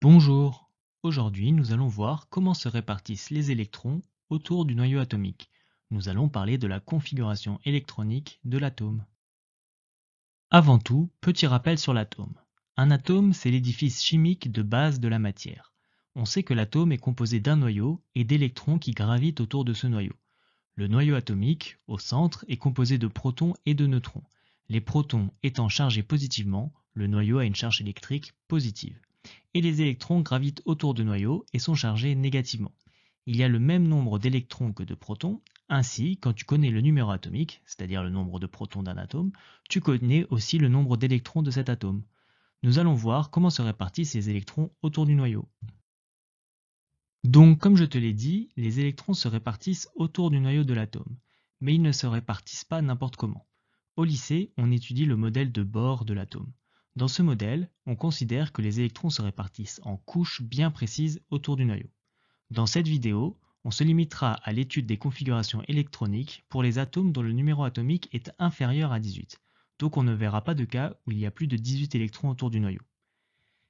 Bonjour, aujourd'hui nous allons voir comment se répartissent les électrons autour du noyau atomique. Nous allons parler de la configuration électronique de l'atome. Avant tout, petit rappel sur l'atome. Un atome, c'est l'édifice chimique de base de la matière. On sait que l'atome est composé d'un noyau et d'électrons qui gravitent autour de ce noyau. Le noyau atomique, au centre, est composé de protons et de neutrons. Les protons étant chargés positivement, le noyau a une charge électrique positive. Et les électrons gravitent autour du noyau et sont chargés négativement. Il y a le même nombre d'électrons que de protons, ainsi, quand tu connais le numéro atomique, c'est-à-dire le nombre de protons d'un atome, tu connais aussi le nombre d'électrons de cet atome. Nous allons voir comment se répartissent ces électrons autour du noyau. Donc, comme je te l'ai dit, les électrons se répartissent autour du noyau de l'atome, mais ils ne se répartissent pas n'importe comment. Au lycée, on étudie le modèle de Bohr de l'atome. Dans ce modèle, on considère que les électrons se répartissent en couches bien précises autour du noyau. Dans cette vidéo, on se limitera à l'étude des configurations électroniques pour les atomes dont le numéro atomique est inférieur à 18. Donc on ne verra pas de cas où il y a plus de 18 électrons autour du noyau.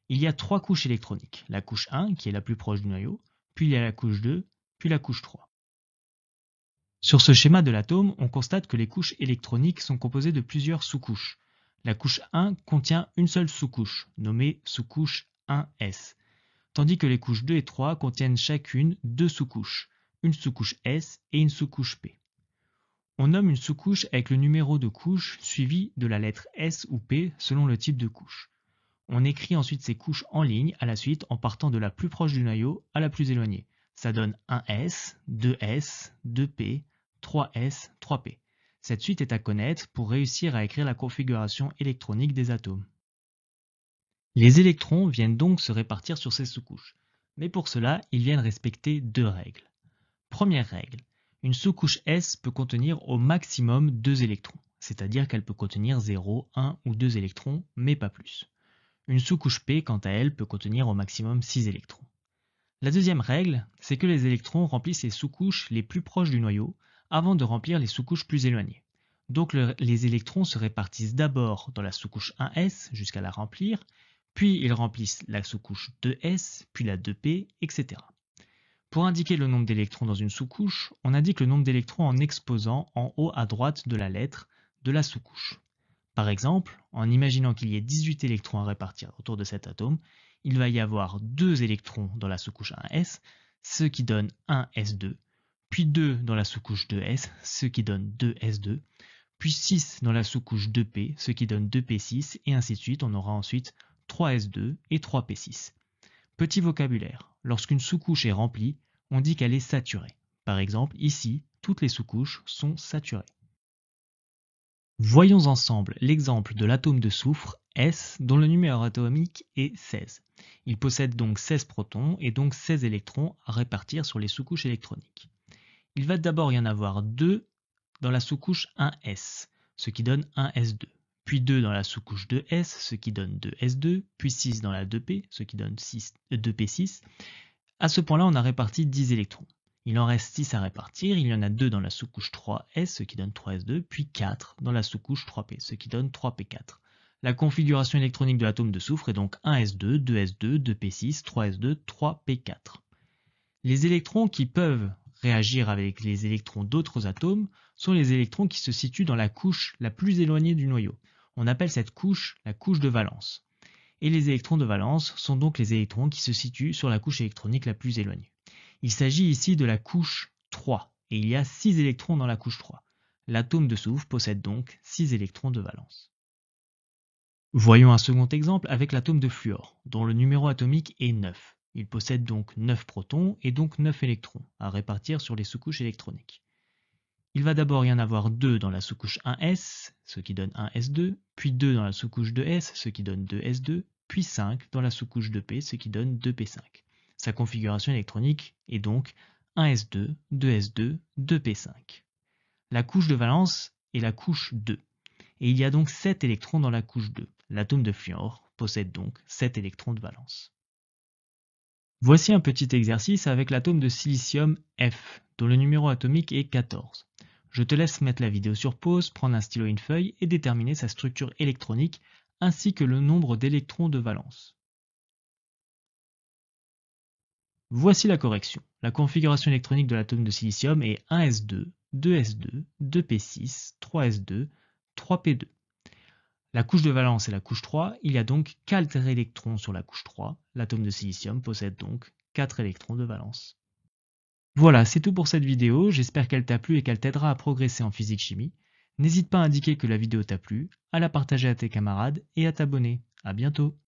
Il y a trois couches électroniques, la couche 1 qui est la plus proche du noyau, puis il y a la couche 2, puis la couche 3. Sur ce schéma de l'atome, on constate que les couches électroniques sont composées de plusieurs sous-couches. La couche 1 contient une seule sous-couche, nommée sous-couche 1s, tandis que les couches 2 et 3 contiennent chacune deux sous-couches, une sous-couche S et une sous-couche P. On nomme une sous-couche avec le numéro de couche suivi de la lettre S ou P selon le type de couche. On écrit ensuite ces couches en ligne à la suite en partant de la plus proche du noyau à la plus éloignée. Ça donne 1S, 2S, 2P, 3S, 3P. Cette suite est à connaître pour réussir à écrire la configuration électronique des atomes. Les électrons viennent donc se répartir sur ces sous-couches. Mais pour cela, ils viennent respecter deux règles. Première règle, une sous-couche S peut contenir au maximum 2 électrons, c'est-à-dire qu'elle peut contenir 0, 1 ou 2 électrons, mais pas plus. Une sous-couche P, quant à elle, peut contenir au maximum 6 électrons. La deuxième règle, c'est que les électrons remplissent les sous-couches les plus proches du noyau avant de remplir les sous-couches plus éloignées. Donc les électrons se répartissent d'abord dans la sous-couche 1s jusqu'à la remplir, puis ils remplissent la sous-couche 2s, puis la 2p, etc. Pour indiquer le nombre d'électrons dans une sous-couche, on indique le nombre d'électrons en exposant en haut à droite de la lettre de la sous-couche. Par exemple, en imaginant qu'il y ait 18 électrons à répartir autour de cet atome, il va y avoir 2 électrons dans la sous-couche 1s, ce qui donne 1s2, puis 2 dans la sous-couche 2s, ce qui donne 2s2, puis 6 dans la sous-couche 2p, ce qui donne 2p6, et ainsi de suite, on aura ensuite 3s2 et 3p6. Petit vocabulaire, lorsqu'une sous-couche est remplie, on dit qu'elle est saturée. Par exemple, ici, toutes les sous-couches sont saturées. Voyons ensemble l'exemple de l'atome de soufre, S, dont le numéro atomique est 16. Il possède donc 16 protons et donc 16 électrons à répartir sur les sous-couches électroniques. Il va d'abord y en avoir 2 dans la sous-couche 1s, ce qui donne 1s2, puis 2 dans la sous-couche 2s, ce qui donne 2s2, puis 6 dans la 2p, ce qui donne 2p6. À ce point-là, on a réparti 10 électrons. Il en reste 6 à répartir, il y en a 2 dans la sous-couche 3s, ce qui donne 3s2, puis 4 dans la sous-couche 3p, ce qui donne 3p4. La configuration électronique de l'atome de soufre est donc 1s2, 2s2, 2p6, 3s2, 3p4. Les électrons qui peuvent réagir avec les électrons d'autres atomes sont les électrons qui se situent dans la couche la plus éloignée du noyau. On appelle cette couche la couche de valence. Et les électrons de valence sont donc les électrons qui se situent sur la couche électronique la plus éloignée. Il s'agit ici de la couche 3, et il y a 6 électrons dans la couche 3. L'atome de soufre possède donc 6 électrons de valence. Voyons un second exemple avec l'atome de fluor, dont le numéro atomique est 9. Il possède donc 9 protons et donc 9 électrons à répartir sur les sous-couches électroniques. Il va d'abord y en avoir 2 dans la sous-couche 1s, ce qui donne 1s2, puis 2 dans la sous-couche 2s, ce qui donne 2s2, puis 5 dans la sous-couche 2p, ce qui donne 2p5. Sa configuration électronique est donc 1s2, 2s2, 2p5. La couche de valence est la couche 2, et il y a donc 7 électrons dans la couche 2. L'atome de fluor possède donc 7 électrons de valence. Voici un petit exercice avec l'atome de silicium F, dont le numéro atomique est 14. Je te laisse mettre la vidéo sur pause, prendre un stylo et une feuille et déterminer sa structure électronique ainsi que le nombre d'électrons de valence. Voici la correction. La configuration électronique de l'atome de silicium est 1s2, 2s2, 2p6, 3s2, 3p2. La couche de valence est la couche 3, il y a donc 4 électrons sur la couche 3. L'atome de silicium possède donc 4 électrons de valence. Voilà, c'est tout pour cette vidéo, j'espère qu'elle t'a plu et qu'elle t'aidera à progresser en physique-chimie. N'hésite pas à indiquer que la vidéo t'a plu, à la partager à tes camarades et à t'abonner. À bientôt.